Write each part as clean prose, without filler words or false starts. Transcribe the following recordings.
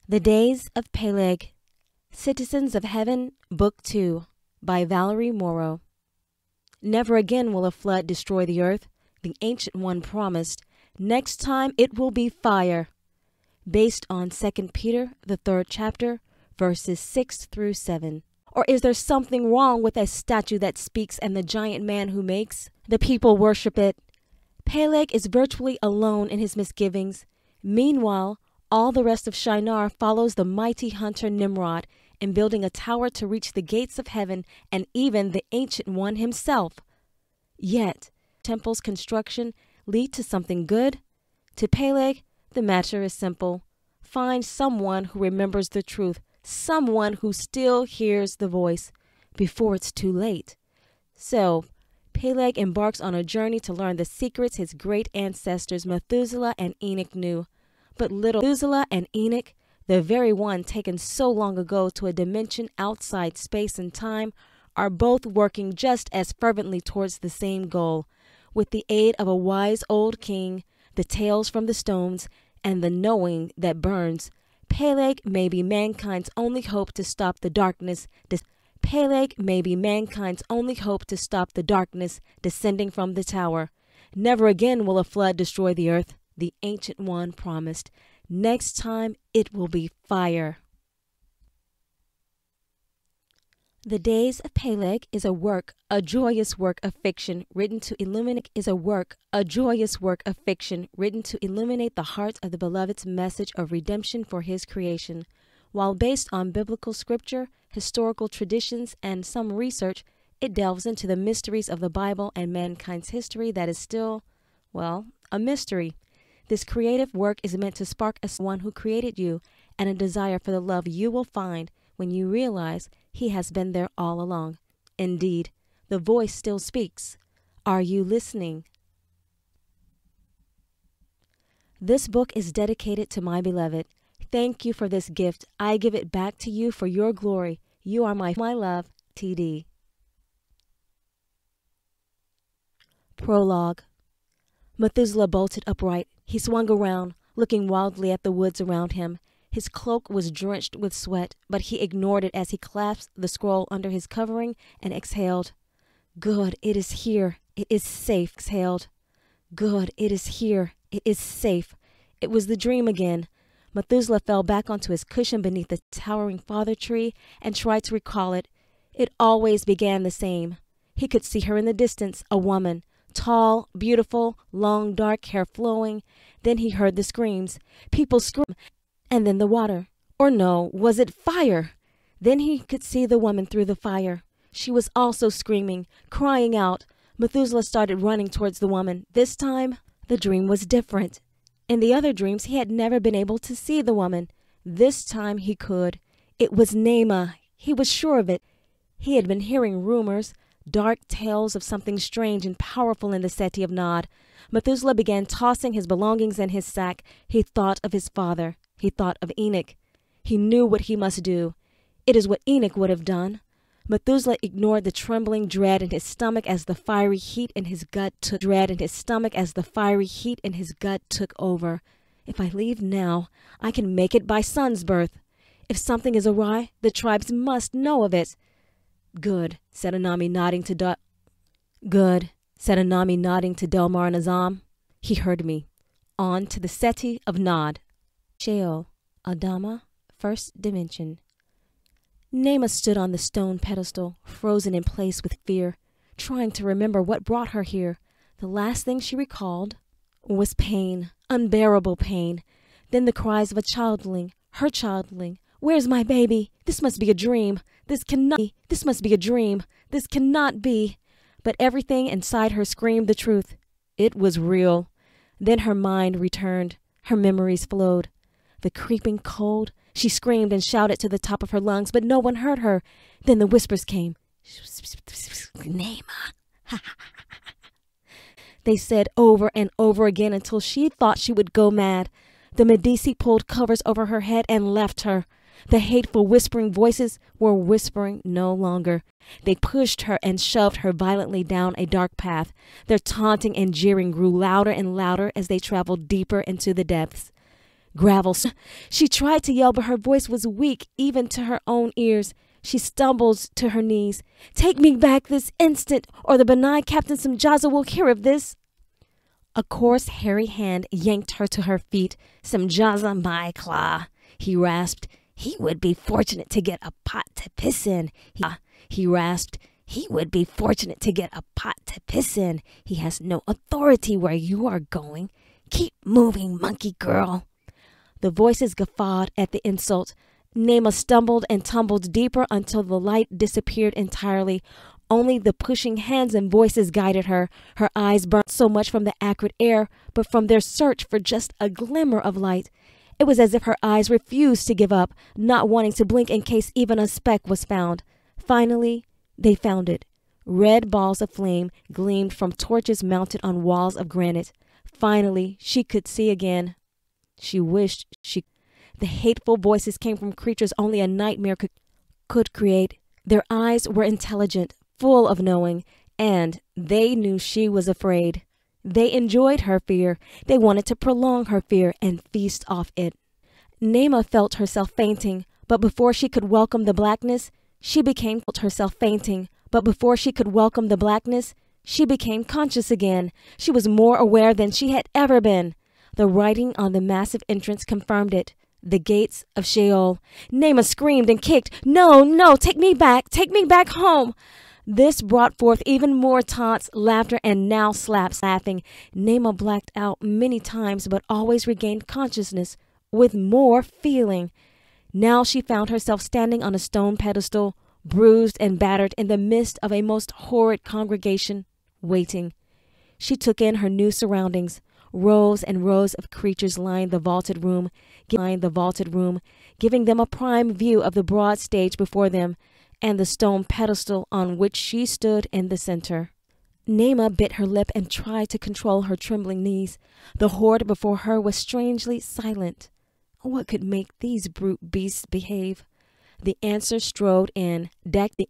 The Days of Peleg, Citizens of Heaven, Book 2, by Valerie Morrow. Never again will a flood destroy the earth, the Ancient One promised. Next time it will be fire. Based on 2 Peter, the 3rd chapter, verses 6 through 7. Or is there something wrong with a statue that speaks and the giant man who makes? The people worship it. Peleg is virtually alone in his misgivings. Meanwhile, all the rest of Shinar follows the mighty hunter Nimrod in building a tower to reach the gates of heaven and even the Ancient One himself. Yet, temple's construction lead to something good? To Peleg, the matter is simple. Find someone who remembers the truth, someone who still hears the voice before it's too late. So, Peleg embarks on a journey to learn the secrets his great ancestors Methuselah and Enoch knew. But little Methuselah and Enoch, the very one taken so long ago to a dimension outside space and time, are both working just as fervently towards the same goal. With the aid of a wise old king, the tales from the stones, and the knowing that burns, Peleg may be mankind's only hope to stop the darkness. Peleg may be mankind's only hope to stop the darkness descending from the tower. Never again will a flood destroy the earth, the Ancient One promised. Next time it will be fire. The Days of Peleg is a joyous work of fiction written to illuminate the heart of the beloved's message of redemption for his creation. While based on biblical scripture, historical traditions, and some research, it delves into the mysteries of the Bible and mankind's history that is still, a mystery. This creative work is meant to spark a one who created you and a desire for the love you will find when you realize he has been there all along. Indeed, the voice still speaks. Are you listening? This book is dedicated to my beloved. Thank you for this gift. I give it back to you for your glory. You are my love, TD. Prologue. Methuselah bolted upright. He swung around, looking wildly at the woods around him. His cloak was drenched with sweat, but he ignored it as he clasped the scroll under his covering and exhaled. Good, it is here. It is safe. Exhaled. Good, it is here. It is safe. It was the dream again. Methuselah fell back onto his cushion beneath the towering father tree and tried to recall it. It always began the same. He could see her in the distance, a woman. Tall, beautiful, long dark hair flowing. Then he heard the screams. People scream. And then the water. Or no, was it fire? Then he could see the woman through the fire. She was also screaming, crying out. Methuselah started running towards the woman. This time, the dream was different. In the other dreams, he had never been able to see the woman. This time he could. It was Naima. He was sure of it. He had been hearing rumors, dark tales of something strange and powerful in the city of Nod. Methuselah began tossing his belongings in his sack. He thought of his father. He thought of Enoch. He knew what he must do. It is what Enoch would have done. Methuselah ignored the trembling dread in his stomach as the fiery heat in his gut took over. If I leave now, I can make it by son's birth. If something is awry, the tribes must know of it. Good, said Anami, nodding to Delmar and Azam. He heard me. On to the city of Nod. Sheol, Adama, first dimension. Naima stood on the stone pedestal, frozen in place with fear, trying to remember what brought her here. The last thing she recalled was pain, unbearable pain. Then the cries of a childling, her childling. Where's my baby? This must be a dream. This must be a dream. This cannot be. But everything inside her screamed the truth. It was real. Then her mind returned. Her memories flowed. The creeping cold. She screamed and shouted to the top of her lungs, but no one heard her. Then the whispers came. Naima. They said over and over again until she thought she would go mad. The Medici pulled covers over her head and left her. The hateful whispering voices were whispering no longer. They pushed her and shoved her violently down a dark path. Their taunting and jeering grew louder and louder as they traveled deeper into the depths. gravel. She tried to yell, but her voice was weak even to her own ears. She stumbled to her knees. "Take me back this instant, or the benign Captain Samyaza will hear of this." A coarse, hairy hand yanked her to her feet. "Samyaza, my claw," he rasped. "He would be fortunate to get a pot to piss in." He rasped. "He would be fortunate to get a pot to piss in. He has no authority where you are going. Keep moving, monkey girl." The voices guffawed at the insult. Naima stumbled and tumbled deeper until the light disappeared entirely. Only the pushing hands and voices guided her. Her eyes burnt so much from the acrid air, but from their search for just a glimmer of light. It was as if her eyes refused to give up, not wanting to blink in case even a speck was found. Finally, they found it. Red balls of flame gleamed from torches mounted on walls of granite. Finally, she could see again. She wished she... The hateful voices came from creatures only a nightmare could create. Their eyes were intelligent, full of knowing, and they knew she was afraid. They enjoyed her fear. They wanted to prolong her fear and feast off it. Naima felt herself fainting, but before she could welcome the blackness, she became conscious again. She was more aware than she had ever been. The writing on the massive entrance confirmed it. The gates of Sheol. Naima screamed and kicked. "No, no, take me back home." This brought forth even more taunts, laughter, and now slaps. Laughing, Naima blacked out many times, but always regained consciousness with more feeling. Now she found herself standing on a stone pedestal, bruised and battered in the midst of a most horrid congregation, waiting. She took in her new surroundings. Rows and rows of creatures lined the vaulted room, giving them a prime view of the broad stage before them and the stone pedestal on which she stood in the center. Naima bit her lip and tried to control her trembling knees. The horde before her was strangely silent. What could make these brute beasts behave? The answer strode in, decked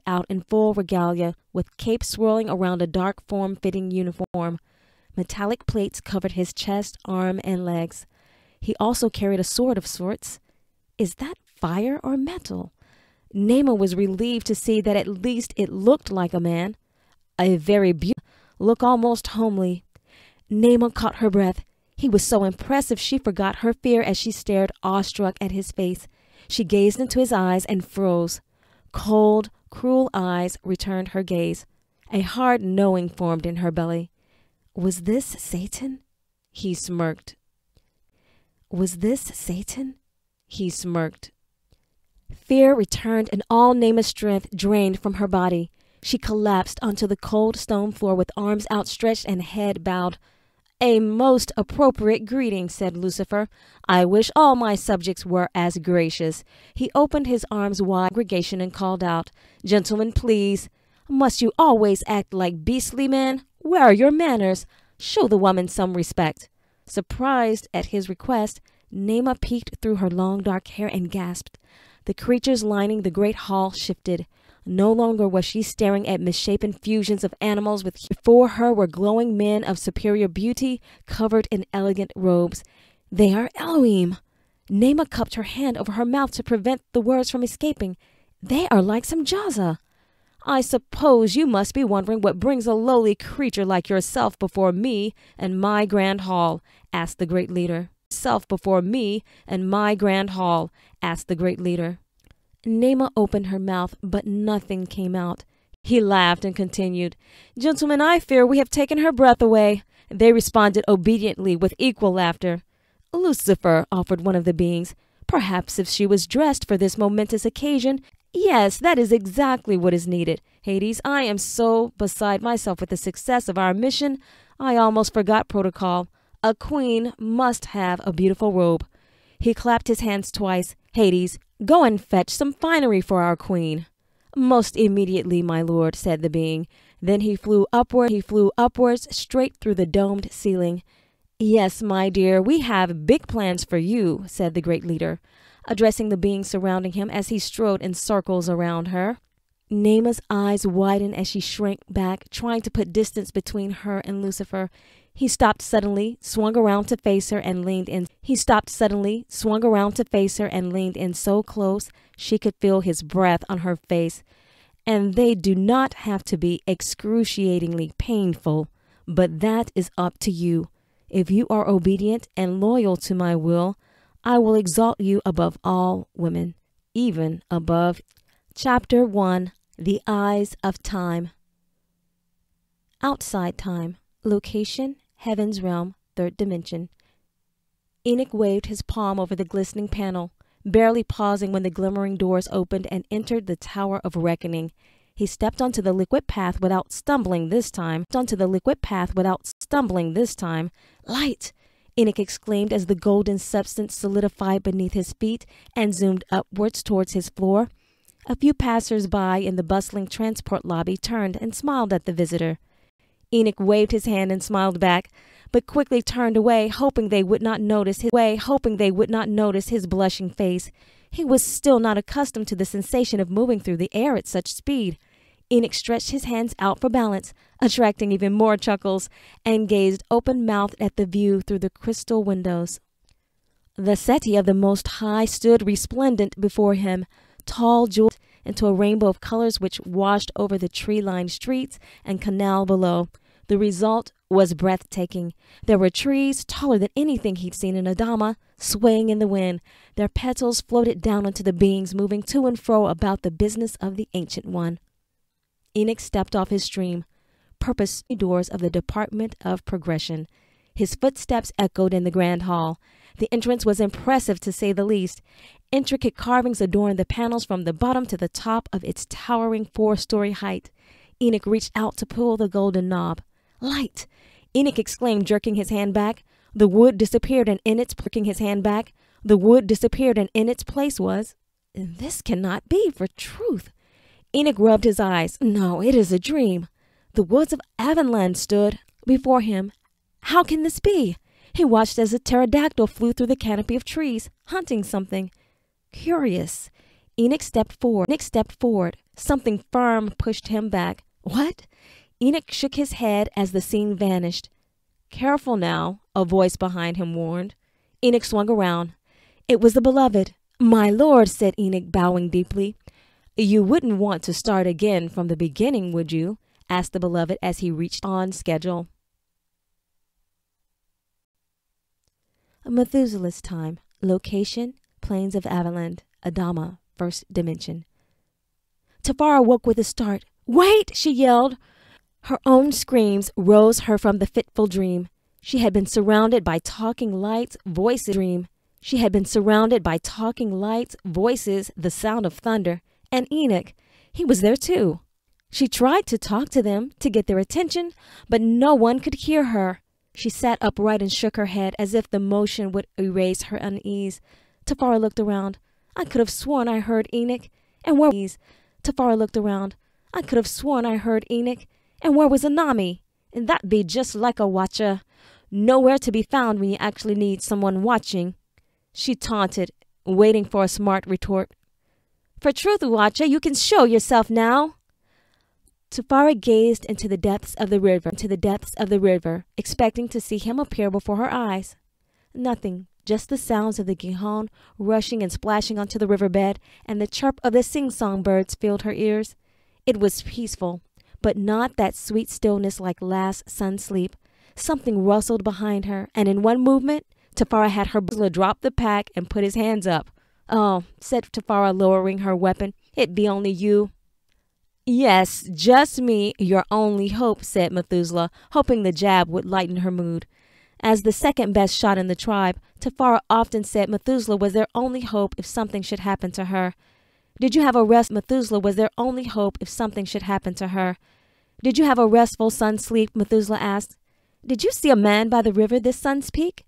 out in full regalia, with cape swirling around a dark form-fitting uniform. Metallic plates covered his chest, arm, and legs. He also carried a sword of sorts. Is that fire or metal? Naima was relieved to see that at least it looked like a man. A very beautiful look, almost homely. Naima caught her breath. He was so impressive she forgot her fear as she stared awestruck at his face. She gazed into his eyes and froze. Cold, cruel eyes returned her gaze. A hard knowing formed in her belly. Was this Satan? He smirked. Fear returned and all Naima's strength drained from her body. She collapsed onto the cold stone floor with arms outstretched and head bowed. "A most appropriate greeting," said Lucifer. "I wish all my subjects were as gracious." He opened his arms wide to the congregation and called out, "Gentlemen, please. Must you always act like beastly men? Where are your manners? Show the woman some respect." Surprised at his request, Naima peeked through her long dark hair and gasped. The creatures lining the great hall shifted. No longer was she staring at misshapen fusions of animals. Before her were glowing men of superior beauty, covered in elegant robes. "They are Elohim." Naima cupped her hand over her mouth to prevent the words from escaping. "They are like Samyaza." "I suppose you must be wondering what brings a lowly creature like yourself before me and my grand hall," asked the great leader. Naima opened her mouth, but nothing came out. He laughed and continued, "Gentlemen, I fear we have taken her breath away." They responded obediently with equal laughter. "Lucifer," offered one of the beings, "perhaps if she was dressed for this momentous occasion—" "Yes, that is exactly what is needed. Hades, I am so beside myself with the success of our mission, I almost forgot protocol. A queen must have a beautiful robe." He clapped his hands twice. "Hades, go and fetch some finery for our queen." "Most immediately, my lord," said the being. Then he flew upwards straight through the domed ceiling. "Yes, my dear, we have big plans for you," said the great leader, addressing the beings surrounding him as he strode in circles around her. Naima's eyes widened as she shrank back, trying to put distance between her and Lucifer. He stopped suddenly, swung around to face her and leaned in. He stopped suddenly, swung around to face her and leaned in so close she could feel his breath on her face. And they do not have to be excruciatingly painful, but that is up to you. If you are obedient and loyal to my will, I will exalt you above all women, even above. Chapter 1. The Eyes of Time. Outside time. Location, Heaven's realm, third dimension. Enoch waved his palm over the glistening panel, barely pausing when the glimmering doors opened and entered the Tower of Reckoning. He stepped onto the liquid path without stumbling this time. Light! Enoch exclaimed as the golden substance solidified beneath his feet and zoomed upwards towards his floor. A few passers-by in the bustling transport lobby turned and smiled at the visitor. Enoch waved his hand and smiled back, but quickly turned away, hoping they would not notice his blushing face. He was still not accustomed to the sensation of moving through the air at such speed. Enoch stretched his hands out for balance, attracting even more chuckles, and gazed open-mouthed at the view through the crystal windows. The Seti of the Most High stood resplendent before him, tall, jeweled into a rainbow of colors which washed over the tree-lined streets and canal below. The result was breathtaking. There were trees taller than anything he'd seen in Adama, swaying in the wind. Their petals floated down onto the beings, moving to and fro about the business of the Ancient One. Enoch stepped off his stream, purpose doors of the Department of Progression. His footsteps echoed in the grand hall. The entrance was impressive, to say the least. Intricate carvings adorned the panels from the bottom to the top of its towering 4-story height. Enoch reached out to pull the golden knob. Light! Enoch exclaimed, jerking his hand back. The wood disappeared, and in its place was... This cannot be for truth. Enoch rubbed his eyes. No, it is a dream. The woods of Avonland stood before him. How can this be? He watched as a pterodactyl flew through the canopy of trees, hunting something. Curious. Enoch stepped forward. Something firm pushed him back. What? Enoch shook his head as the scene vanished. Careful now, a voice behind him warned. Enoch swung around. It was the beloved. My lord, said Enoch, bowing deeply. You wouldn't want to start again from the beginning, would you? Asked the beloved as he reached on schedule. Methuselah's time. Location, Plains of Avonland, Adama, first dimension. Tabara woke with a start. Wait, she yelled. Her own screams rose her from the fitful dream. She had been surrounded by talking lights, voices, the sound of thunder. And Enoch, he was there too. She tried to talk to them, to get their attention, but no one could hear her. She sat upright and shook her head as if the motion would erase her unease. Tabara looked around. I could have sworn I heard Enoch. And where was Tabara looked around. I could have sworn I heard Enoch. And where was Anami? And that be just like a watcher. Nowhere to be found when you actually need someone watching. She taunted, waiting for a smart retort. For truth, watcher, you can show yourself now. Tabara gazed into the depths of the river, expecting to see him appear before her eyes. Nothing, just the sounds of the Gihon rushing and splashing onto the riverbed, and the chirp of the sing-song birds filled her ears. It was peaceful, but not that sweet stillness like last sun sleep. Something rustled behind her, and in one movement, Tabara had her drop the pack and put his hands up. Oh, said Tabara, lowering her weapon, it be only you. Yes, just me, your only hope, said Methuselah, hoping the jab would lighten her mood. As the second best shot in the tribe, Tabara often said Methuselah was their only hope if something should happen to her. Did you have a Methuselah was their only hope if something should happen to her. Did you have a restful sun's sleep? Methuselah asked. Did you see a man by the river this sun's peak?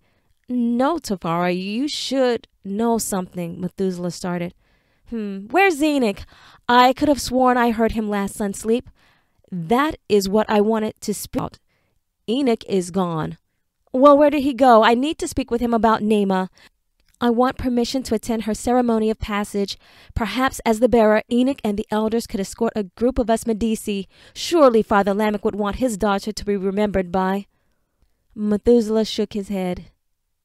No, Tabara, you should know something, Methuselah started. Where's Enoch? I could have sworn I heard him last sun sleep. That is what I wanted to speak about. Enoch is gone. Well, where did he go? I need to speak with him about Naima. I want permission to attend her ceremony of passage. Perhaps as the bearer, Enoch and the elders could escort a group of us Medici. Surely Father Lamech would want his daughter to be remembered by. Methuselah shook his head.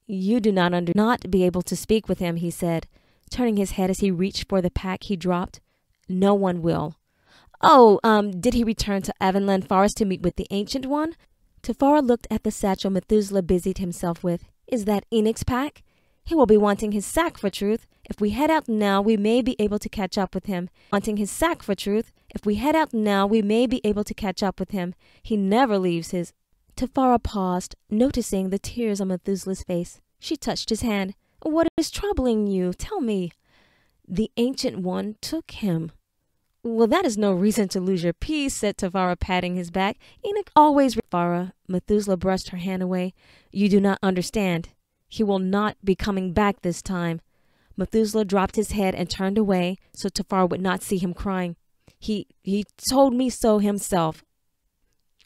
You do not be able to speak with him, he said, turning his head as he reached for the pack he dropped. No one will. Oh, did he return to Avonland Forest to meet with the Ancient One? Tabara looked at the satchel Methuselah busied himself with. Is that Enoch's pack? He will be wanting his sack for truth. If we head out now, we may be able to catch up with him. Wanting his sack for truth. If we head out now, we may be able to catch up with him. He never leaves his... Tabara paused, noticing the tears on Methuselah's face. She touched his hand. What is troubling you? Tell me. The Ancient One took him. Well, that is no reason to lose your peace, said Tabara, patting his back. Enoch always... Tabara, Methuselah brushed her hand away. You do not understand. He will not be coming back this time. Methuselah dropped his head and turned away so Tabara would not see him crying. He told me so himself.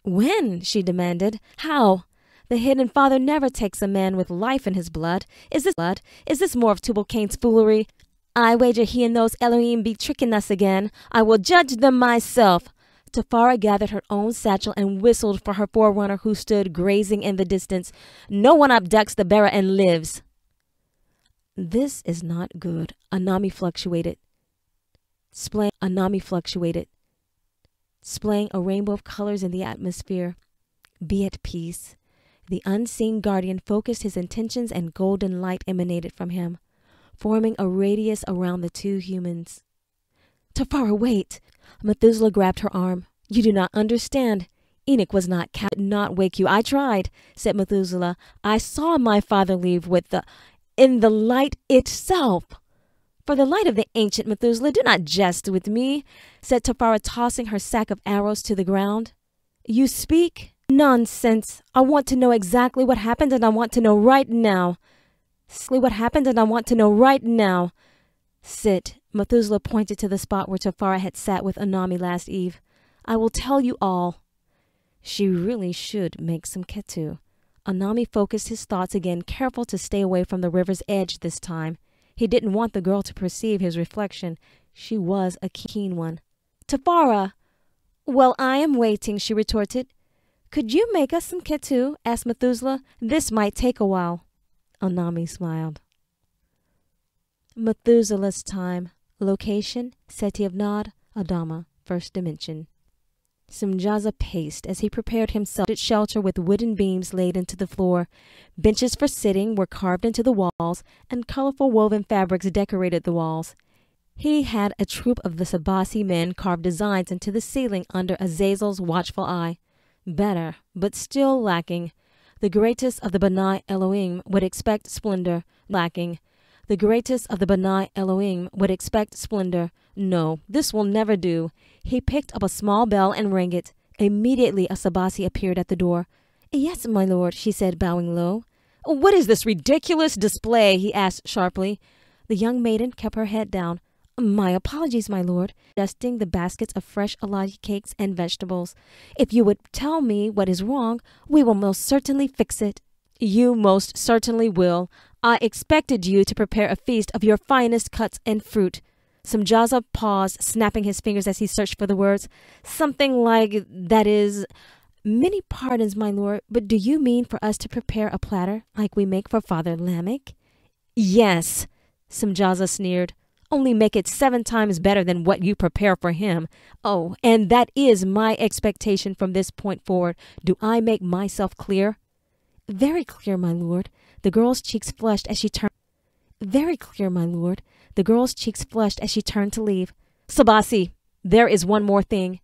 When? She demanded. How? The hidden Father never takes a man with life in his blood. Is this more of Tubal-Cain's foolery? I wager he and those Elohim be tricking us again. I will judge them myself. Tabara gathered her own satchel and whistled for her forerunner who stood grazing in the distance. No one abducts the bearer and lives. This is not good. Anami fluctuated. Splaying a rainbow of colors in the atmosphere. Be at peace. The unseen guardian focused his intentions and golden light emanated from him, forming a radius around the two humans. Tabara, wait! Methuselah grabbed her arm. You do not understand. Enoch was not wake you. I tried, said Methuselah. I saw my father leave in the light itself. For the light of the ancient, Methuselah, do not jest with me, said Tabara, tossing her sack of arrows to the ground. You speak? Nonsense. I want to know exactly what happened, and I want to know right now. Sit. Methuselah pointed to the spot where Tabara had sat with Anami last eve. I will tell you all. She really should make some ketu. Anami focused his thoughts again, careful to stay away from the river's edge this time. He didn't want the girl to perceive his reflection. She was a keen one. Tabara! Well, I am waiting, she retorted. Could you make us some ketu? Asked Methuselah. This might take a while. Anami smiled. Methuselah's time. Location, Seti of Nod, Adama, first dimension. Samyaza paced as he prepared himself at shelter with wooden beams laid into the floor. Benches for sitting were carved into the walls, and colorful woven fabrics decorated the walls. He had a troop of the Sabasi men carve designs into the ceiling under Azazel's watchful eye. Better, but still lacking. The greatest of the Benai Elohim would expect splendor. Lacking. The greatest of the Benai Elohim would expect splendor. No, this will never do. He picked up a small bell and rang it. Immediately a Sabasi appeared at the door. Yes, my lord, she said, bowing low. What is this ridiculous display? He asked sharply. The young maiden kept her head down. My apologies, my lord, dusting the baskets of fresh aladi cakes and vegetables. If you would tell me what is wrong, we will most certainly fix it. You most certainly will. I expected you to prepare a feast of your finest cuts and fruit. Samyaza paused, snapping his fingers as he searched for the words. Something like that is... Many pardons, my lord, but do you mean for us to prepare a platter like we make for Father Lamech? Yes, Samyaza sneered. Only make it 7 times better than what you prepare for him. Oh, and that is my expectation from this point forward. Do I make myself clear? Very clear, my lord. The girl's cheeks flushed as she turned. Very clear, my lord. The girl's cheeks flushed as she turned to leave. Sabasi, there is one more thing.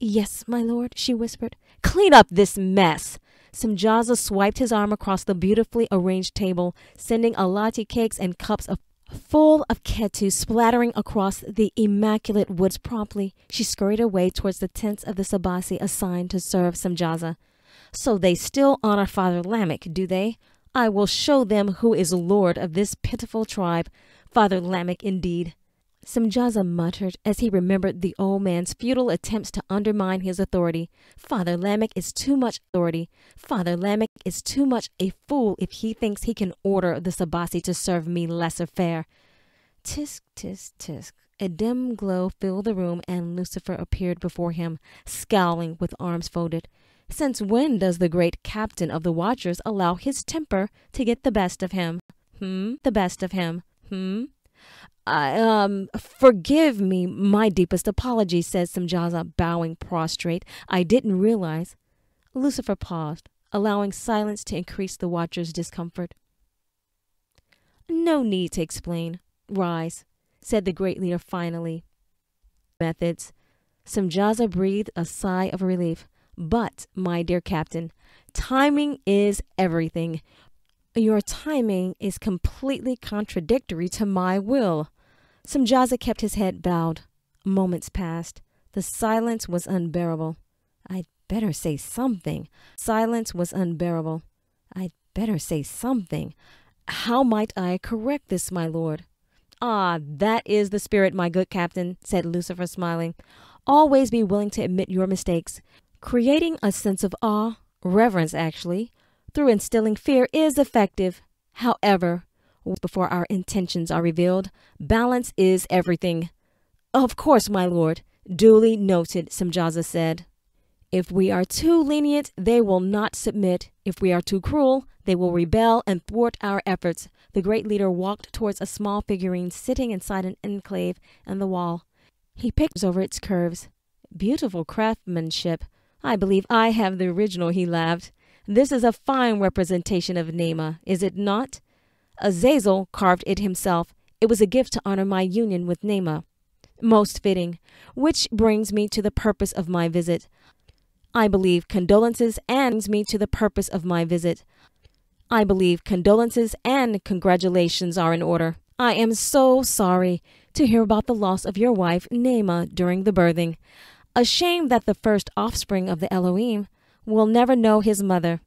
Yes, my lord, she whispered. Clean up this mess. Samyaza swiped his arm across the beautifully arranged table, sending alati cakes and cups full of ketu splattering across the immaculate woods. Promptly, she scurried away towards the tents of the Sabasi assigned to serve Samyaza. So they still honor Father Lamech, do they? I will show them who is lord of this pitiful tribe. Father Lamech, indeed. Samyaza muttered as he remembered the old man's futile attempts to undermine his authority. Father Lamech is too much authority. Father Lamech is too much a fool if he thinks he can order the Sabasi to serve me lesser fare. Tisk, tisk, tisk. A dim glow filled the room and Lucifer appeared before him, scowling with arms folded. Since when does the great captain of the watchers allow his temper to get the best of him? The best of him? Forgive me, my deepest apologies, said Samyaza, bowing prostrate. I didn't realize. Lucifer paused, allowing silence to increase the watcher's discomfort. No need to explain. Rise, said the great leader finally. Methods. Samyaza breathed a sigh of relief. But, my dear captain, timing is everything. Your timing is completely contradictory to my will. Samyaza kept his head bowed. Moments passed. The silence was unbearable. I'd better say something. Silence was unbearable. I'd better say something. How might I correct this, my lord? Ah, that is the spirit, my good captain, said Lucifer, smiling. Always be willing to admit your mistakes. Creating a sense of awe, reverence actually, through instilling fear is effective. However, before our intentions are revealed, balance is everything. Of course, my lord, duly noted, Samyaza said. If we are too lenient, they will not submit. If we are too cruel, they will rebel and thwart our efforts. The great leader walked towards a small figurine sitting inside an enclave in the wall. He picked over its curves. Beautiful craftsmanship. I believe I have the original, he laughed. This is a fine representation of Naima, is it not? Azazel carved it himself. It was a gift to honor my union with Naima. Most fitting. Which brings me to the purpose of my visit. I believe condolences and congratulations are in order. I am so sorry to hear about the loss of your wife, Naima, during the birthing. A shame that the first offspring of the Elohim will never know his mother.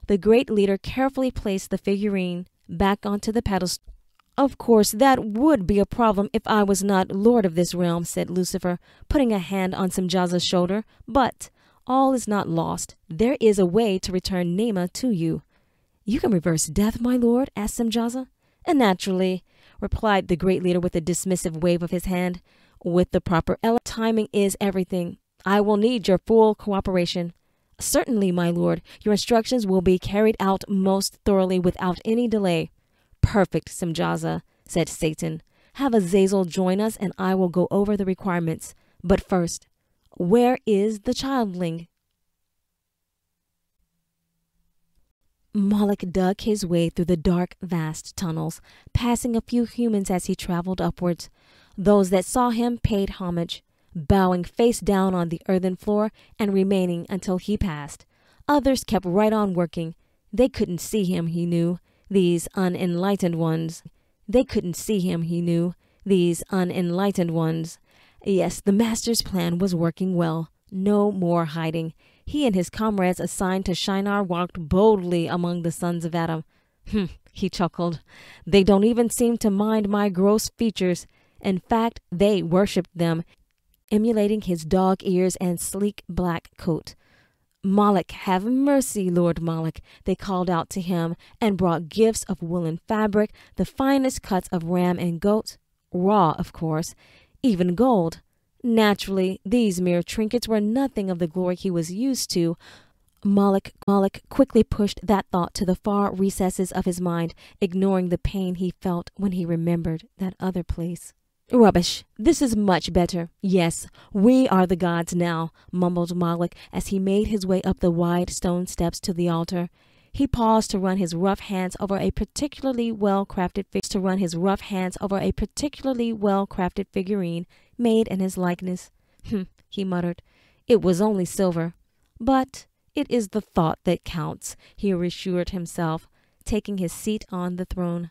The great leader carefully placed the figurine back onto the pedestal. Of course, that would be a problem if I was not lord of this realm, said Lucifer, putting a hand on Samyaza's shoulder. But all is not lost. There is a way to return Naima to you. You can reverse death, my lord? Asked Samyaza. And naturally, replied the great leader with a dismissive wave of his hand. With the proper timing is everything. I will need your full cooperation. Certainly, my lord. Your instructions will be carried out most thoroughly without any delay. Perfect, Samyaza, said Satan. Have Azazel join us and I will go over the requirements. But first, where is the childling? Moloch dug his way through the dark, vast tunnels, passing a few humans as he traveled upwards. Those that saw him paid homage, bowing face down on the earthen floor and remaining until he passed. Others kept right on working. They couldn't see him, he knew, these unenlightened ones. Yes, the master's plan was working well. No more hiding. He and his comrades assigned to Shinar walked boldly among the sons of Adam. He chuckled. They don't even seem to mind my gross features. In fact, they worshipped them, emulating his dog ears and sleek black coat. Moloch, have mercy, Lord Moloch, they called out to him, and brought gifts of woolen fabric, the finest cuts of ram and goat, raw, of course, even gold. Naturally, these mere trinkets were nothing of the glory he was used to. Moloch quickly pushed that thought to the far recesses of his mind, ignoring the pain he felt when he remembered that other place. Rubbish. This is much better. Yes, we are the gods now, mumbled Moloch as he made his way up the wide stone steps to the altar. He paused to run his rough hands over a particularly well-crafted figurine made in his likeness. He muttered. It was only silver. But it is the thought that counts, he reassured himself, taking his seat on the throne.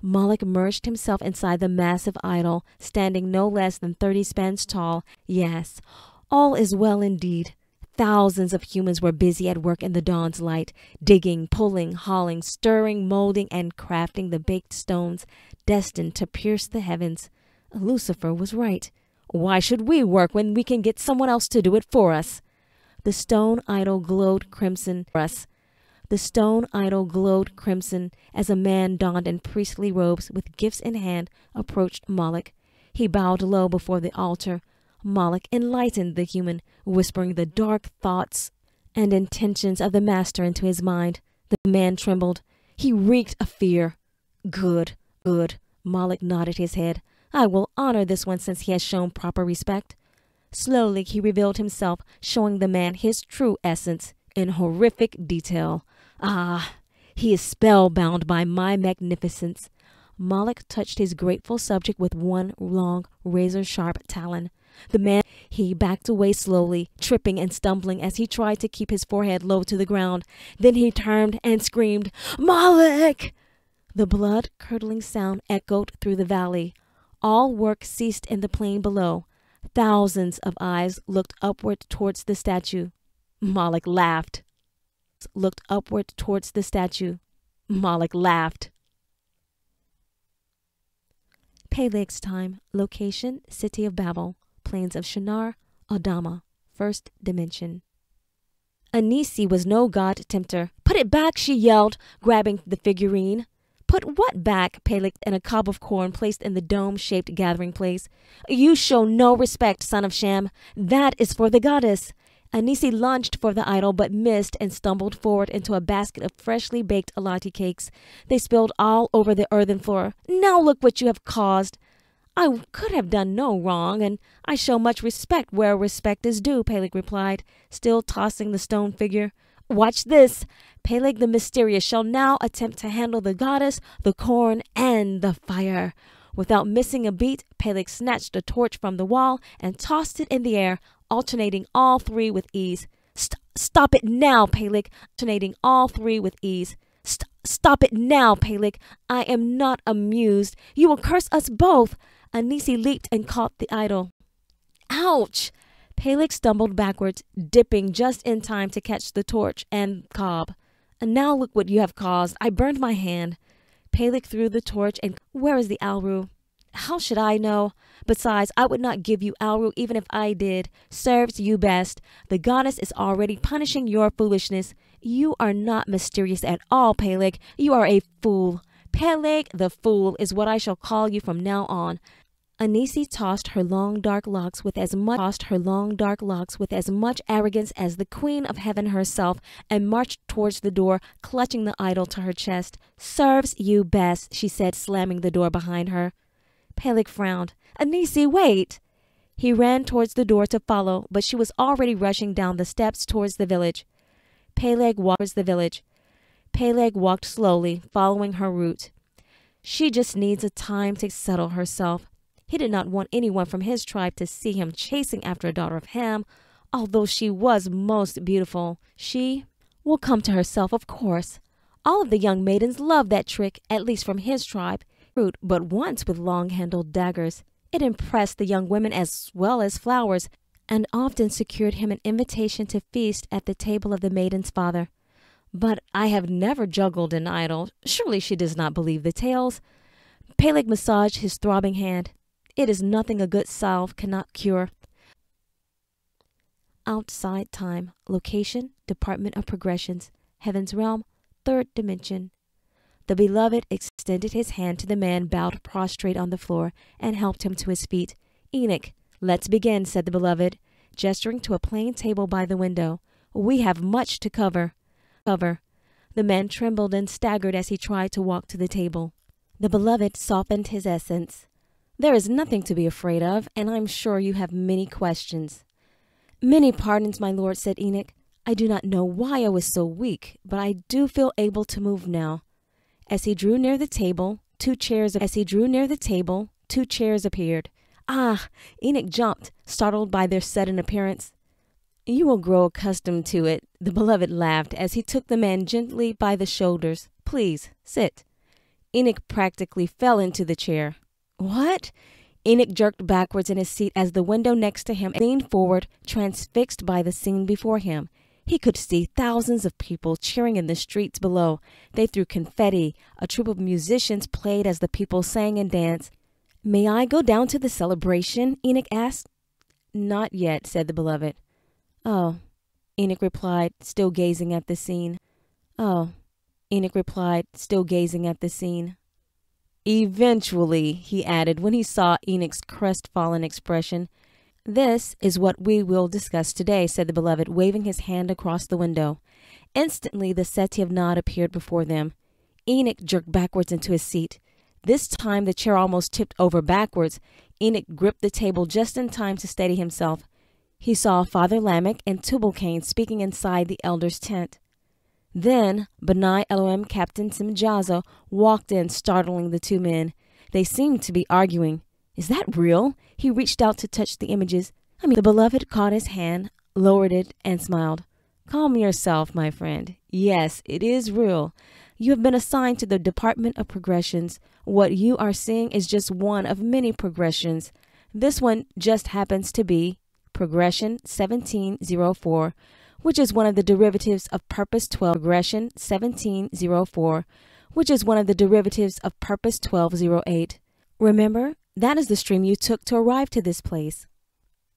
Moloch merged himself inside the massive idol, standing no less than 30 spans tall. Yes, all is well indeed. Thousands of humans were busy at work in the dawn's light, digging, pulling, hauling, stirring, molding, and crafting the baked stones destined to pierce the heavens. Lucifer was right. Why should we work when we can get someone else to do it for us? The stone idol glowed crimson as a man donned in priestly robes with gifts in hand approached Moloch. He bowed low before the altar. Moloch enlightened the human, whispering the dark thoughts and intentions of the master into his mind. The man trembled. He reeked of fear. Good, good. Moloch nodded his head. I will honor this one since he has shown proper respect. Slowly he revealed himself, showing the man his true essence in horrific detail. Ah, he is spellbound by my magnificence. Moloch touched his grateful subject with one long, razor-sharp talon. The man, he backed away slowly, tripping and stumbling as he tried to keep his forehead low to the ground. Then he turned and screamed, Moloch! The blood-curdling sound echoed through the valley. All work ceased in the plain below. Thousands of eyes looked upward towards the statue. Moloch laughed. Looked upward towards the statue. Moloch laughed. Peleg's time. Location, City of Babel. Plains of Shinar, Adama. First dimension. Anisi was no god tempter. Put it back, she yelled, grabbing the figurine. Put what back? Peleg and a cob of corn placed in the dome-shaped gathering place. You show no respect, son of Shem. That is for the goddess. Anisi lunged for the idol but missed and stumbled forward into a basket of freshly baked alati cakes. They spilled all over the earthen floor. Now look what you have caused. I could have done no wrong, and I show much respect where respect is due, Peleg replied, still tossing the stone figure. Watch this. Peleg the mysterious shall now attempt to handle the goddess, the corn, and the fire. Without missing a beat, Peleg snatched a torch from the wall and tossed it in the air, alternating all three with ease. Stop it now, Peleg, alternating all three with ease. Stop it now, Peleg. I am not amused. You will curse us both. Anisi leaped and caught the idol. Ouch! Peleg stumbled backwards, dipping just in time to catch the torch and cob. And now look what you have caused. I burned my hand. Peleg threw the torch and where is the Alru? How should I know? Besides, I would not give you Alru even if I did. Serves you best. The goddess is already punishing your foolishness. You are not mysterious at all, Peleg. You are a fool. Peleg the fool is what I shall call you from now on. Anisi tossed her long dark locks with as much arrogance as the queen of heaven herself, and marched towards the door, clutching the idol to her chest. Serves you best, she said, slamming the door behind her. Peleg frowned. Anisi, wait! He ran towards the door to follow, but she was already rushing down the steps towards the village. Peleg walked slowly, following her route. She just needs a time to settle herself. He did not want anyone from his tribe to see him chasing after a daughter of Ham, although she was most beautiful. She will come to herself, of course. All of the young maidens loved that trick, at least from his tribe. But once with long-handled daggers. It impressed the young women as well as flowers, and often secured him an invitation to feast at the table of the maiden's father. But I have never juggled an idol. Surely she does not believe the tales. Peleg massaged his throbbing hand. It is nothing a good salve cannot cure. Outside time. Location, Department of Progressions. Heaven's realm, third dimension. The beloved extended his hand to the man bowed prostrate on the floor and helped him to his feet. Enoch, let's begin, said the beloved, gesturing to a plain table by the window. We have much to cover. The man trembled and staggered as he tried to walk to the table. The beloved softened his essence. There is nothing to be afraid of, and I'm sure you have many questions. Many pardons, my lord, said Enoch. I do not know why I was so weak, but I do feel able to move now. As he drew near the table, two chairs appeared. Ah! Enoch jumped, startled by their sudden appearance. You will grow accustomed to it, the beloved laughed as he took the man gently by the shoulders. Please, sit. Enoch practically fell into the chair. What? Enoch jerked backwards in his seat as the window next to him leaned forward, transfixed by the scene before him. He could see thousands of people cheering in the streets below. They threw confetti. A troupe of musicians played as the people sang and danced. May I go down to the celebration? Enoch asked. Not yet, said the beloved. Oh, Enoch replied, still gazing at the scene. Eventually, he added when he saw Enoch's crestfallen expression. This is what we will discuss today, said the beloved, waving his hand across the window. Instantly, the settee of Nod appeared before them. Enoch jerked backwards into his seat. This time, the chair almost tipped over backwards. Enoch gripped the table just in time to steady himself. He saw Father Lamech and Tubal-Cain speaking inside the elder's tent. Then, B'nai Elohim Captain Samyaza walked in, startling the two men. They seemed to be arguing. Is that real? He reached out to touch the images. The beloved caught his hand, lowered it, and smiled. Calm yourself, my friend. Yes, it is real. You have been assigned to the Department of Progressions. What you are seeing is just one of many progressions. This one just happens to be Progression 1704, which is one of the derivatives of Purpose 12. Progression 1704, which is one of the derivatives of Purpose 1208. Remember, that is the stream you took to arrive to this place.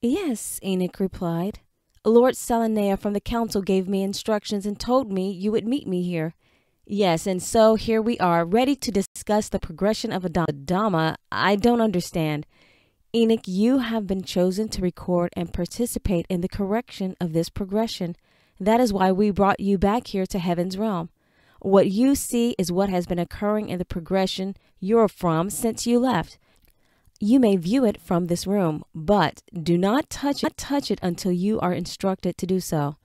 Yes, Enoch replied. Lord Selenea from the council gave me instructions and told me you would meet me here. Yes, and so here we are, ready to discuss the progression of Adama. I don't understand. Enoch, you have been chosen to record and participate in the correction of this progression. That is why we brought you back here to heaven's realm. What you see is what has been occurring in the progression you're from since you left. You may view it from this room, but do not touch it until you are instructed to do so.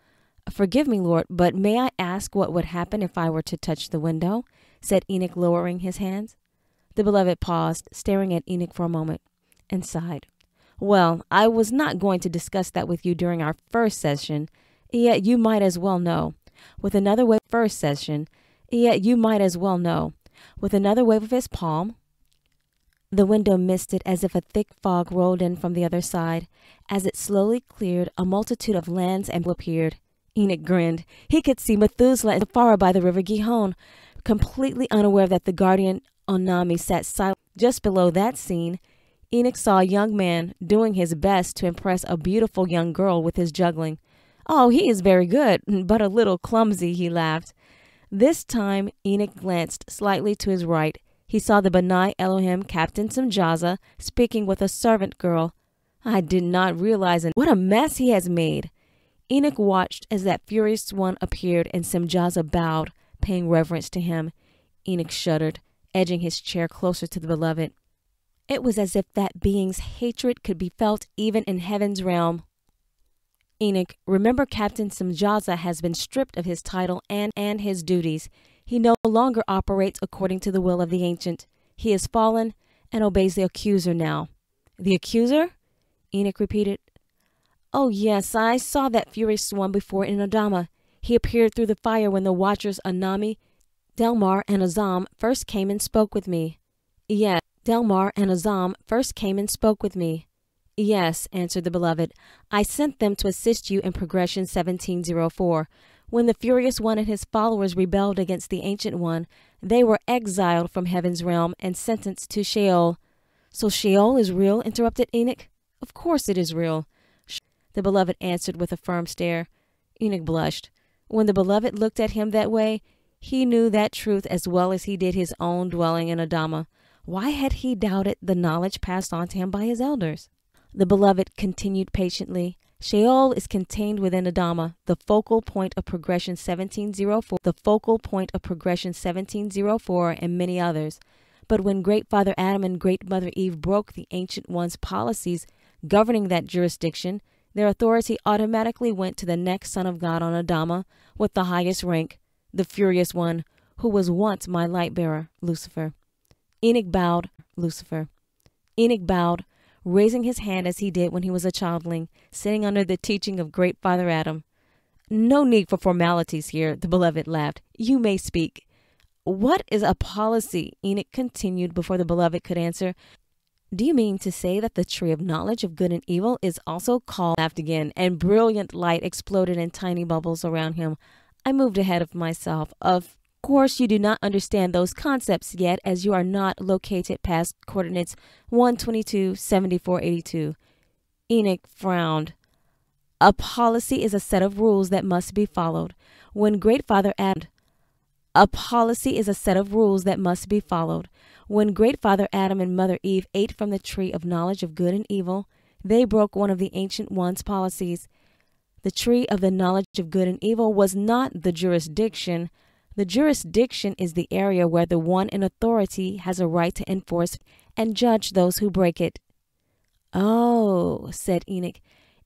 Forgive me, Lord, but may I ask what would happen if I were to touch the window? Said Enoch, lowering his hands. The beloved paused, staring at Enoch for a moment, and sighed. Well, I was not going to discuss that with you during our first session, yet you might as well know. With another wave of his palm, the window misted as if a thick fog rolled in from the other side. As it slowly cleared, a multitude of lands and appeared. Enoch grinned. He could see Methuselah and Tabara by the river Gihon, completely unaware that the guardian Onami sat silent. Just below that scene, Enoch saw a young man doing his best to impress a beautiful young girl with his juggling. Oh, he is very good, but a little clumsy, he laughed. This time, Enoch glanced slightly to his right. He saw the B'nai Elohim Captain Samyaza speaking with a servant girl. I did not realize what a mess he has made. Enoch watched as that furious one appeared, and Samyaza bowed, paying reverence to him. Enoch shuddered, edging his chair closer to the beloved. It was as if that being's hatred could be felt even in heaven's realm. Enoch, remember Captain Samyaza has been stripped of his title and his duties. He no longer operates according to the will of the ancient. He is fallen and obeys the accuser now. The accuser? Enoch repeated. Oh, yes, I saw that furious one before in Adama. He appeared through the fire when the watchers Anami, Delmar, and Azam first came and spoke with me. Yes, Delmar and Azam first came and spoke with me. Yes, answered the beloved. I sent them to assist you in Progression 1704. When the furious one and his followers rebelled against the Ancient One, they were exiled from heaven's realm and sentenced to Sheol. So Sheol is real? Interrupted Enoch. Of course it is real. The beloved answered with a firm stare. Enoch blushed. When the beloved looked at him that way, he knew that truth as well as he did his own dwelling in Adama. Why had he doubted the knowledge passed on to him by his elders? The beloved continued patiently. Sheol is contained within Adama, the focal point of Progression 1704, and many others. But when Great Father Adam and Great Mother Eve broke the Ancient One's policies governing that jurisdiction, their authority automatically went to the next Son of God on Adama with the highest rank, the Furious One, who was once my light bearer, Lucifer. Enoch bowed, raising his hand as he did when he was a childling, sitting under the teaching of Great Father Adam. No need for formalities here, the beloved laughed. You may speak. What is a policy? Enoch continued before the beloved could answer. Do you mean to say that the tree of knowledge of good and evil is also called? Laughed again, and brilliant light exploded in tiny bubbles around him. I moved ahead of myself. Of course, you do not understand those concepts yet, as you are not located past coordinates 122, 74, 82. Enoch frowned. A policy is a set of rules that must be followed. When Great Father Adam and Mother Eve ate from the tree of knowledge of good and evil, They broke one of the Ancient One's policies. The tree of the knowledge of good and evil was not the jurisdiction. The jurisdiction is the area where the one in authority has a right to enforce and judge those who break it. Oh, said Enoch,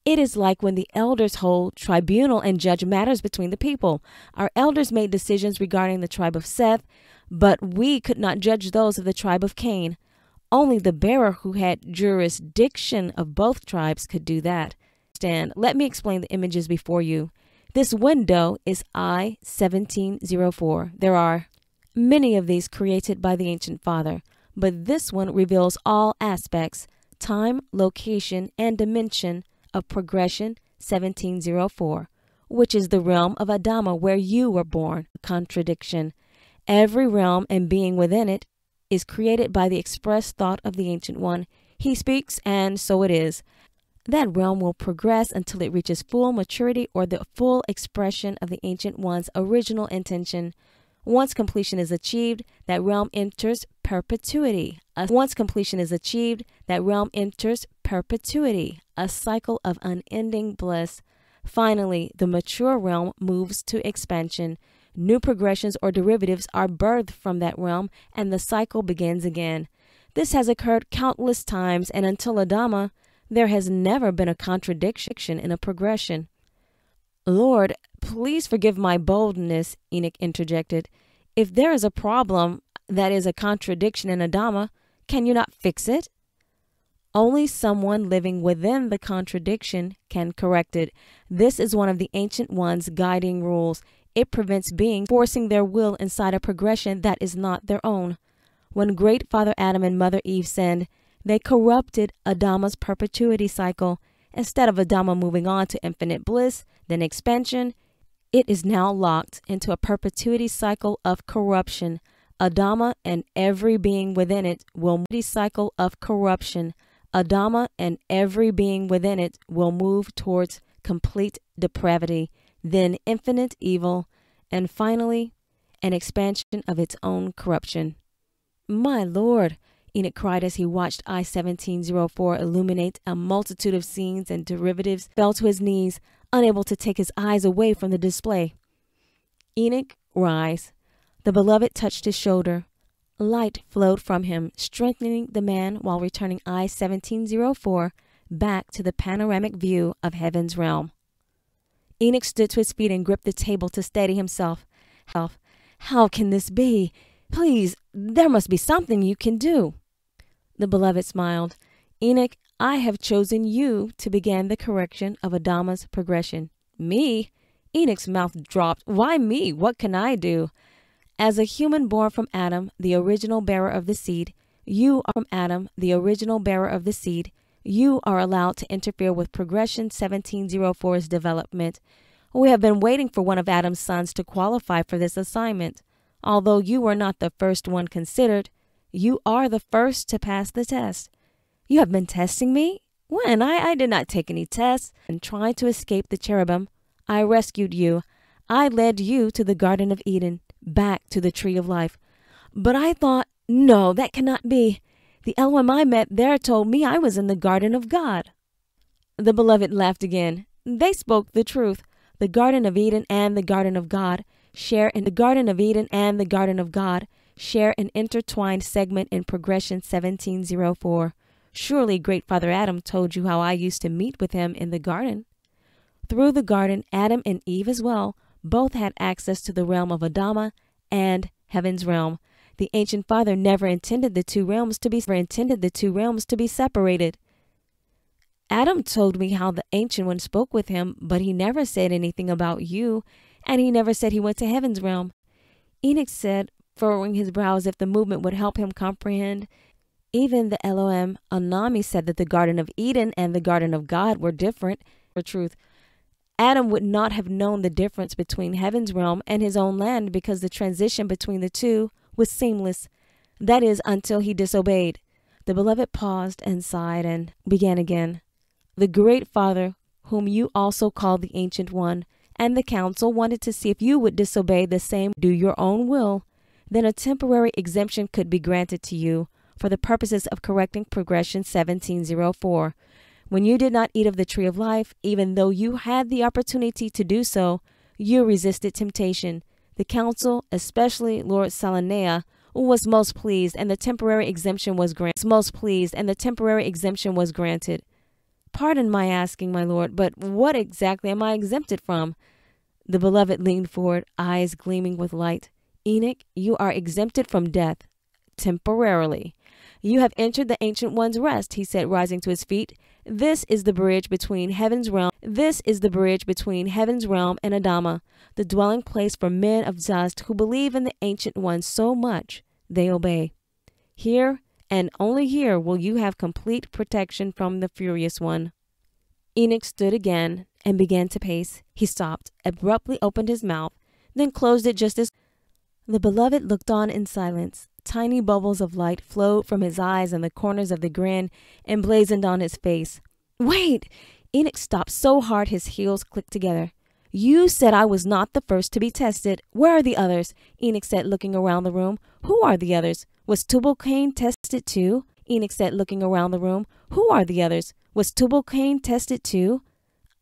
it is like when the elders hold tribunal and judge matters between the people. Our elders made decisions regarding the tribe of Seth, but we could not judge those of the tribe of Cain. Only the bearer who had jurisdiction of both tribes could do that. Let me explain the images before you. This window is I-1704. There are many of these created by the Ancient Father, but this one reveals all aspects, time, location, and dimension of progression 1704, which is the realm of Adama where you were born. Contradiction. Every realm and being within it is created by the express thought of the Ancient One. He speaks, and so it is. That realm will progress until it reaches full maturity or the full expression of the Ancient One's original intention. Once completion is achieved, that realm enters perpetuity. Once completion is achieved, that realm enters perpetuity, a cycle of unending bliss. Finally, the mature realm moves to expansion. New progressions or derivatives are birthed from that realm, and the cycle begins again. This has occurred countless times, and until Adama, there has never been a contradiction in a progression. Lord, please forgive my boldness, Enoch interjected. If there is a problem that is a contradiction in Adama, can you not fix it? Only someone living within the contradiction can correct it. This is one of the Ancient One's guiding rules. It prevents beings forcing their will inside a progression that is not their own. When Great Father Adam and Mother Eve sinned, they corrupted Adama's perpetuity cycle. Instead of Adama moving on to infinite bliss, then expansion, it is now locked into a perpetuity cycle of corruption. Adama and every being within it will move cycle of corruption. Adama and every being within it will move towards complete depravity, then infinite evil, and finally, an expansion of its own corruption. My Lord, Enoch cried as he watched I-1704 illuminate a multitude of scenes and derivatives, fell to his knees, unable to take his eyes away from the display. Enoch, rise. The beloved touched his shoulder. Light flowed from him, strengthening the man while returning I-1704 back to the panoramic view of heaven's realm. Enoch stood to his feet and gripped the table to steady himself. How can this be? Please, there must be something you can do. The beloved smiled. Enoch, I have chosen you to begin the correction of Adama's progression. Me? Enoch's mouth dropped. Why me? What can I do? As a human born from Adam, the original bearer of the seed, you are from Adam, the original bearer of the seed, you are allowed to interfere with progression 1704's development. We have been waiting for one of Adam's sons to qualify for this assignment. Although you were not the first one considered, you are the first to pass the test. You have been testing me? When? I did not take any tests. And trying to escape the cherubim, I rescued you. I led you to the Garden of Eden, back to the Tree of Life. But I thought, no, that cannot be. The Elohim I met there told me I was in the Garden of God. The beloved laughed again. They spoke the truth. The Garden of Eden and the Garden of God share an intertwined segment in progression 1704. Surely Great Father Adam told you how I used to meet with him in the garden. Through the garden, Adam and Eve as well both had access to the realm of Adama and heaven's realm. The Ancient Father never intended the two realms to be separated. Adam told me how the Ancient One spoke with him, but he never said anything about you, and he never said he went to heaven's realm. Enoch said, furrowing his brow as if the movement would help him comprehend. Even the Elohim Anami said that the Garden of Eden and the Garden of God were different. For truth, Adam would not have known the difference between heaven's realm and his own land because the transition between the two was seamless. That is, until he disobeyed. The beloved paused and sighed and began again. The Great Father, whom you also call the Ancient One, and the council wanted to see if you would disobey the same, do your own will. Then a temporary exemption could be granted to you for the purposes of correcting progression 1704. When you did not eat of the tree of life, even though you had the opportunity to do so, you resisted temptation. The council, especially Lord Salanea, was most pleased, and the temporary exemption was granted. Pardon my asking, my lord, but what exactly am I exempted from? The beloved leaned forward, eyes gleaming with light. Enoch, you are exempted from death, temporarily. You have entered the Ancient One's rest, he said, rising to his feet. This is the bridge between heaven's realm. This is the bridge between heaven's realm and Adama, the dwelling place for men of dust who believe in the Ancient One so much they obey. Here and only here will you have complete protection from the Furious One. Enoch stood again and began to pace. He stopped, abruptly opened his mouth, then closed it just as the beloved looked on in silence. Tiny bubbles of light flowed from his eyes, and the corners of the grin emblazoned on his face. Wait! Enoch stopped so hard his heels clicked together. You said I was not the first to be tested. Where are the others? Enoch said, looking around the room. Who are the others? Was Tubal-Cain tested too? Enoch said, looking around the room. Who are the others? Was Tubal-Cain tested too?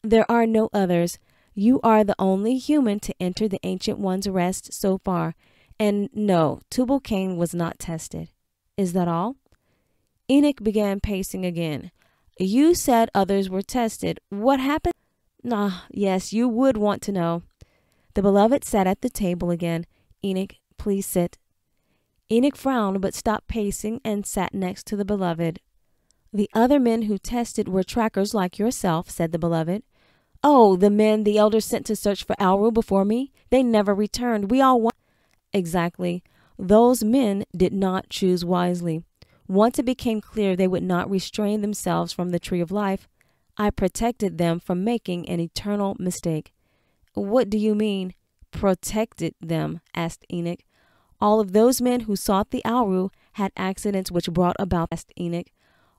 There are no others. You are the only human to enter the Ancient One's rest so far. And no, Tubal-Cain was not tested. Is that all? Enoch began pacing again. You said others were tested. What happened? Yes, you would want to know. The beloved sat at the table again. Enoch, please sit. Enoch frowned but stopped pacing and sat next to the beloved. The other men who tested were trackers like yourself, said the beloved. Oh, the men the elders sent to search for Alru before me? They never returned. We all went. Exactly. Those men did not choose wisely. Once it became clear they would not restrain themselves from the tree of life, I protected them from making an eternal mistake. What do you mean, protected them? Asked Enoch. All of those men who sought the Alru had accidents which brought about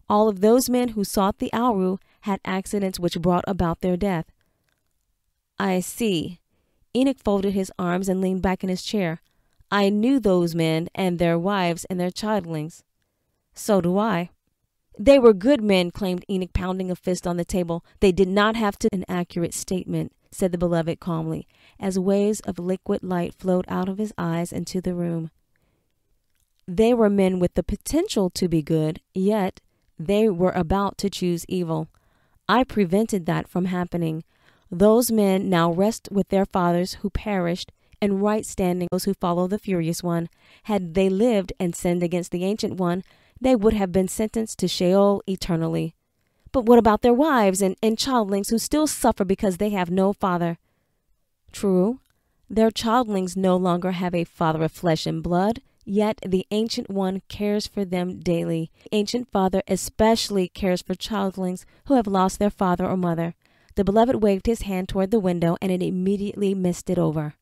All of those men who sought the Alru had accidents which brought about their death. I see. Enoch folded his arms and leaned back in his chair. I knew those men and their wives and their childlings. So do I. They were good men, claimed Enoch, pounding a fist on the table. They did not have to. An accurate statement, said the beloved calmly, as waves of liquid light flowed out of his eyes into the room. They were men with the potential to be good, yet they were about to choose evil. I prevented that from happening. Those men now rest with their fathers who perished, and right standing those who follow the Furious One. Had they lived and sinned against the Ancient One, they would have been sentenced to Sheol eternally. But what about their wives and childlings who still suffer because they have no father? True, their childlings no longer have a father of flesh and blood, yet the Ancient One cares for them daily. The Ancient Father especially cares for childlings who have lost their father or mother. The beloved waved his hand toward the window, and it immediately misted over.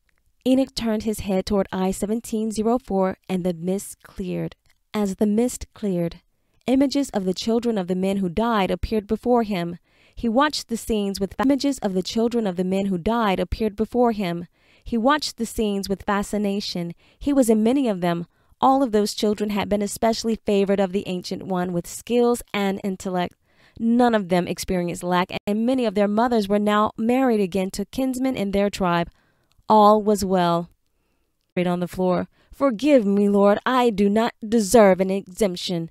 Enoch turned his head toward I-1704, and the mist cleared. As the mist cleared, images of the children of the men who died appeared before him. He watched the scenes with images of the children of the men who died appeared before him. He watched the scenes with fascination. He was in many of them. All of those children had been especially favored of the Ancient One with skills and intellect. None of them experienced lack, and many of their mothers were now married again to kinsmen in their tribe. All was well. On the floor. Forgive me, Lord, I do not deserve an exemption.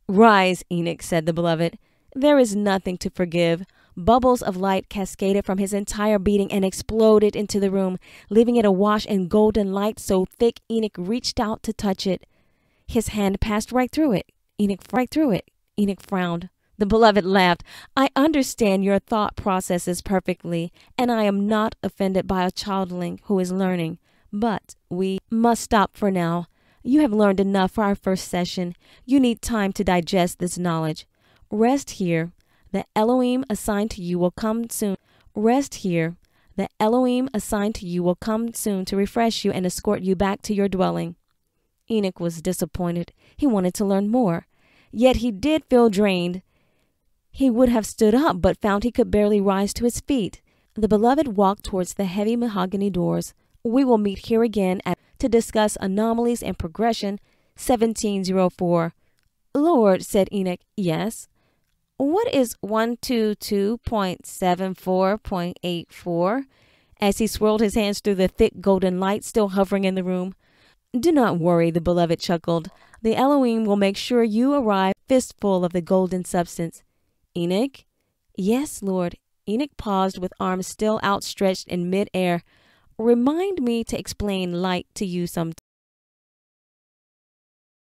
Rise, Enoch, said the beloved. There is nothing to forgive. Bubbles of light cascaded from his entire being and exploded into the room, leaving it awash in golden light so thick Enoch reached out to touch it. His hand passed right through it. Enoch frowned. The beloved laughed. I understand your thought processes perfectly, and I am not offended by a childling who is learning. But we must stop for now. You have learned enough for our first session. You need time to digest this knowledge. Rest here. The Elohim assigned to you will come soon. Rest here. The Elohim assigned to you will come soon to refresh you and escort you back to your dwelling. Enoch was disappointed. He wanted to learn more. Yet he did feel drained. He would have stood up, but found he could barely rise to his feet. The beloved walked towards the heavy mahogany doors. We will meet here again to discuss anomalies and progression. 1704. Lord, said Enoch. Yes. What is 122.74.84? As he swirled his hands through the thick golden light still hovering in the room. Do not worry, the beloved chuckled. The Elohim will make sure you arrive fistful of the golden substance. Enoch? Yes, Lord. Enoch paused with arms still outstretched in mid-air. Remind me to explain light to you sometime.